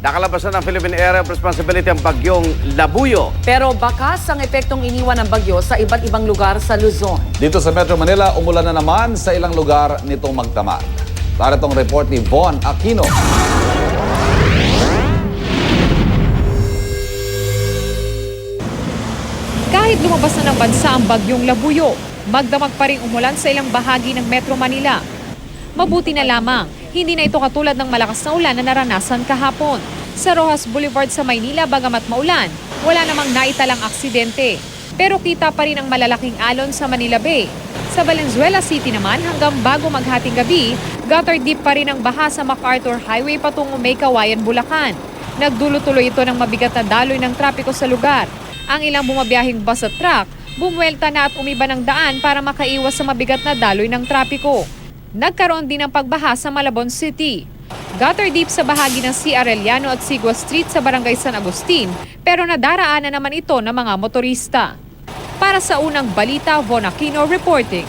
Nakalabasan ng Philippine Area of Responsibility ang bagyong Labuyo. Pero bakas ang epektong iniwan ng bagyo sa iba't ibang lugar sa Luzon. Dito sa Metro Manila, umulan na naman sa ilang lugar nitong magdamag. Para itong report ni Von Aquino. Kahit lumabas na ng bansa ang bagyong Labuyo, magdamag pa rin umulan sa ilang bahagi ng Metro Manila. Mabuti na lamang, hindi na ito katulad ng malakas na ulan na naranasan kahapon. Sa Rojas Boulevard sa Maynila, bagamat maulan, wala namang naitalang aksidente. Pero kita pa rin ang malalaking alon sa Manila Bay. Sa Valenzuela City naman, hanggang bago maghating gabi, gutter deep pa rin ang baha sa MacArthur Highway patungo May Kawayan, Bulacan. Nagdulo-tuloy ito ng mabigat na daloy ng trapiko sa lugar. Ang ilang bumabiyahing bus at truck, bumuwelta na at umiba ng daan para makaiwas sa mabigat na daloy ng trapiko. Nagkaroon din ng pagbaha sa Malabon City. Gutter deep sa bahagi ng C. Arellano at Sigua Street sa Barangay San Agustin, pero nadaraanan naman ito ng mga motorista. Para sa unang balita, Von Aquino reporting.